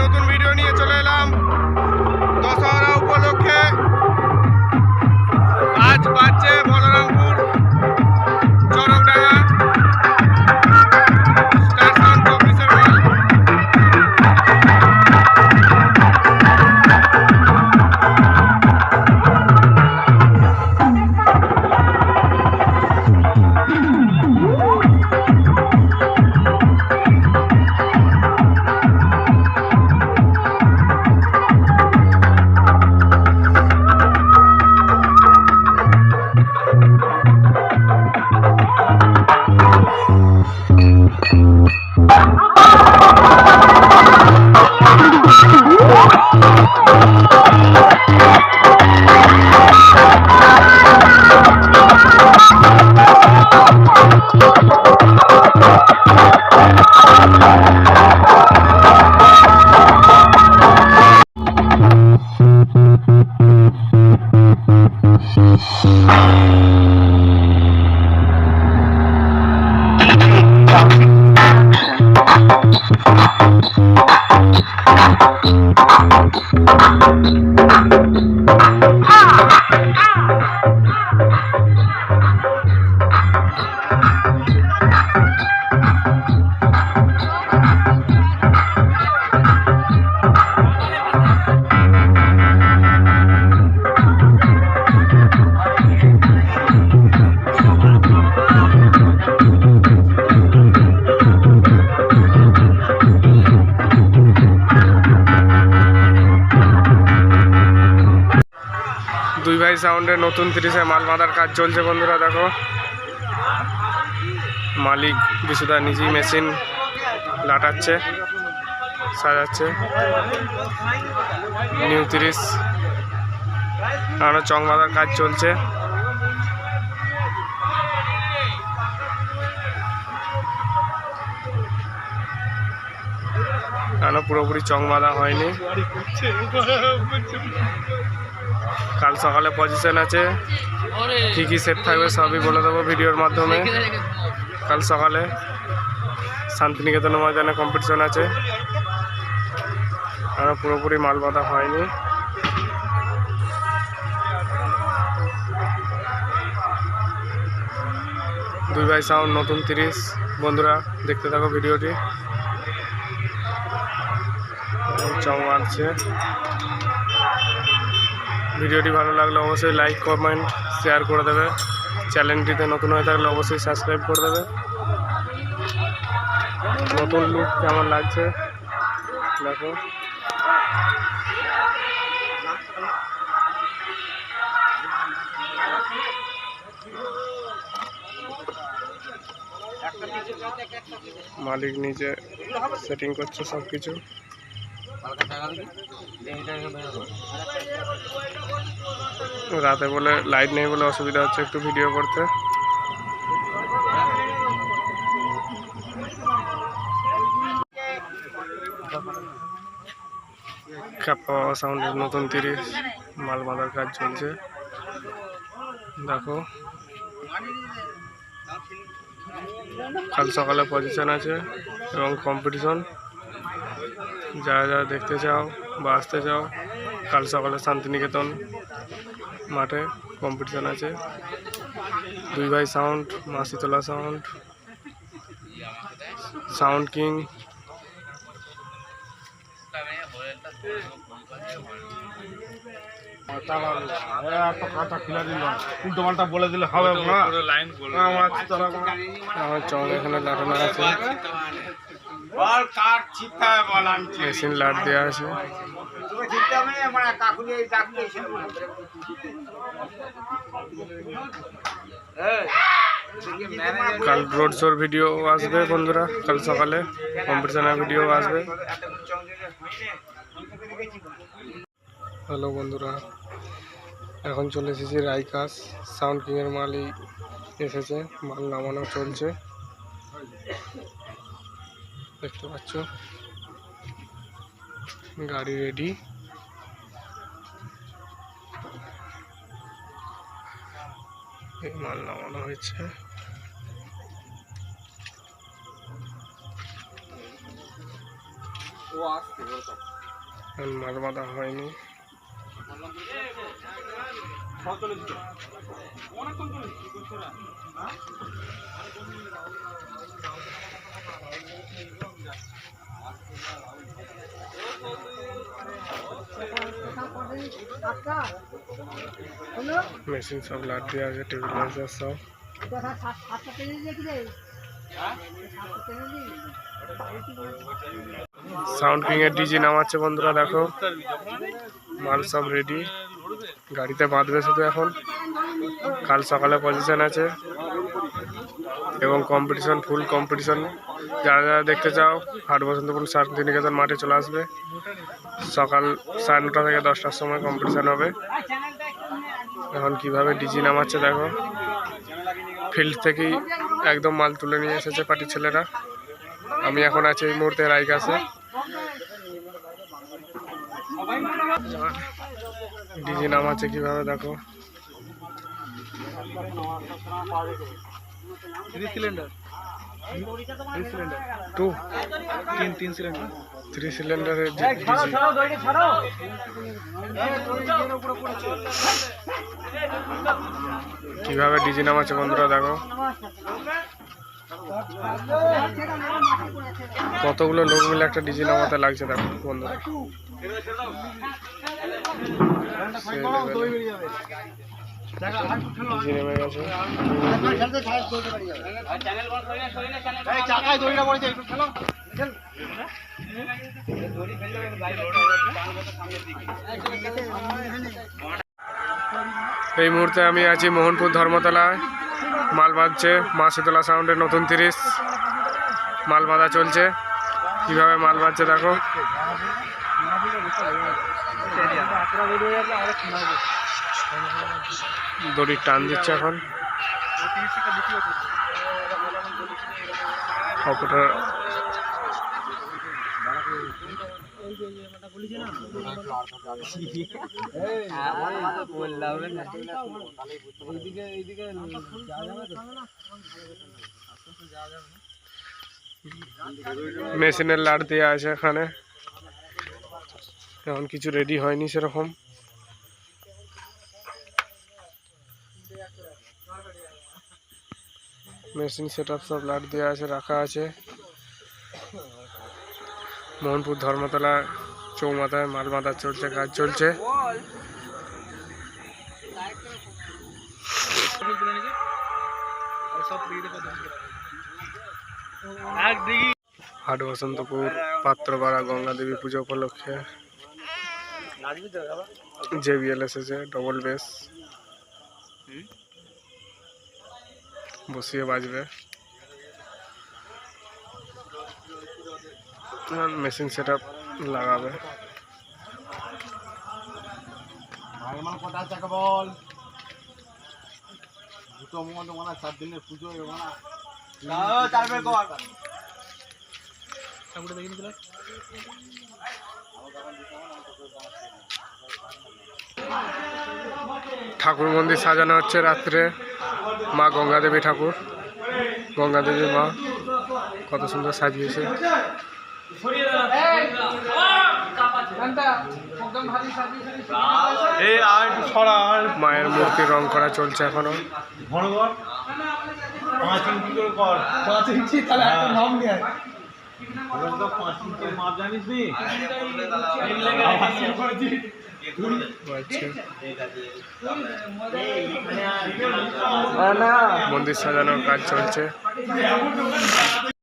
নতুন ভিডিও নিয়ে চলে এলাম দশহরা উপলক্ষে। আজ বাজছে বলরামপুর চরকডাঙ্গা স্টার সাউন্ড অফিসের মাল। দুই ভাই সাউন্ডের নতুন 30-এ মাল বাঁধার কাজ চলছে বন্ধুরা। দেখো মালিক বিশুদা নিজেই মেশিন লাটাচ্ছে, সাজাচ্ছে। নিউ 30 চং বাঁধার কাজ চলছে। পুরোপুরি চং বাঁধা হয়নি, কাল সকালে পজিশন আছে। কী কী সেট থাকবে সবই বলে দেবো ভিডিওর মাধ্যমে। কাল সকালে শান্তিনিকেতন ময়দানে কম্পিটিশন আছে, আর পুরোপুরি মাল বাঁধা হয়নি। দুই ভাই সাউন্ড নতুন 30 বন্ধুরা, দেখতে থাকো ভিডিওটি। চং মারছে। ভিডিওটি ভালো লাগলে অবশ্যই লাইক কমেন্ট শেয়ার করে দেবে। চ্যানেলটিতে নতুন হয়ে থাকলে অবশ্যই সাবস্ক্রাইব করে দেবে। নতুন লুক কেমন লাগছে দেখো। মালিক নিজে সেটিং করছে সব কিছু। রাতে বলে লাইট নেই বলে অসুবিধা হচ্ছে একটু ভিডিও করতে। খ্যাপা বাবা সাউন্ডের নতুন 30 মাল বাঁধার কাজ চলছে দেখো। কাল সকালে পজিশন আছে এবং কম্পিটিশন। যারা যারা দেখতে চাও বা আসতে চাও, কাল সকালে শান্তিনিকেতন মাঠে কম্পিটিশন আছে। দুই ভাই সাউন্ড, মাসিতলা সাউন্ড, সাউন্ড কিং। উল্টো পাল্টা বলে দিলে হবে না। আমার চল এখানে লাগানো আছে, মেশিন লাট দেওয়া আছে। কাল রোড শোর ভিডিও আসবে বন্ধুরা, কাল সকালে কম্পিটিশনের ভিডিও আসবে। হ্যালো বন্ধুরা, এখন চলে এসেছি রাইকাস। সাউন্ড কিংয়ের মালই এসেছে, মাল নামানো চলছে দেখতে পাচ্ছ। গাড়ি রেডি। মাল নামানো হয়েছে। মাল বাঁধা হয়নি। মেশিন সব লাট দিয়ে আছে, টেবিলাইজার সব। সাউন্ড কিং এর ডিজি নামাচ্ছে বন্ধুরা, দেখো মাল সব রেডি, গাড়িতে বাঁধবে শুধু এখন। কাল সকালে পজিশন আছে এবং কম্পিটিশন, ফুল কম্পিটিশন। যারা যারা দেখতে চাও হাট বসন্তপুর শান্তিনিকেতন মাঠে চলে আসবে। সকাল 9:30 থেকে 10টার সময় কম্পিটিশন হবে। এখন কিভাবে ডিজি নামাচ্ছে দেখো, ফিল্ড থেকেই একদম মাল তুলে নিয়ে এসেছে পার্টির ছেলেরা। আমি এখন আছি এই মুহূর্তে রায়গাছে। ডিজি নামাচ্ছে কিভাবে দেখো। 3 সিলিন্ডার 2 3 সিলিন্ডার 3 সিলিন্ডারের ডিজি। কিভাবে ডিজি নামাচ্ছে বন্ধুরা দেখো, কতগুলো লোক মিলে একটা ডিজি নামাতে লাগছে দেখো বন্ধুরা। ডিজি নেমে গেছে। এই মুহূর্তে আমি আছি মোহনপুর ধর্মতলায়। মাল বাঁধছে মা শীতলা সাউন্ডের নতুন 30। মাল বাঁধা চলছে, কিভাবে মাল বাঁধছে দেখো। দড়ি টান দিচ্ছে এখন। অপরটা মেশিনের লাট দেওয়া আছে এখানে, এখন কিছু রেডি হয়নি সেরকম। মেশিন সেট আপ সব লাট দেওয়া আছে, রাখা আছে। মোহনপুর ধর্মতলা চৌমাথায় মাল বাঁধা চলছে, কাজ চলছে। হাট বসন্তপুর পাত্রপাড়া গঙ্গা দেবী পুজো উপলক্ষে JBL এসেছে, ডবল বেস বসিয়ে বাজবে। মেশিন সেট আপ লাগাবে। ঠাকুর মন্দির সাজানো হচ্ছে রাত্রে। মা গঙ্গা দেবী ঠাকুর, গঙ্গা দেবী মা কত সুন্দর সাজিয়েছে। মায়ের মূর্তি রং করা চলছে এখনো। মন্দির সাজানোর কাজ চলছে।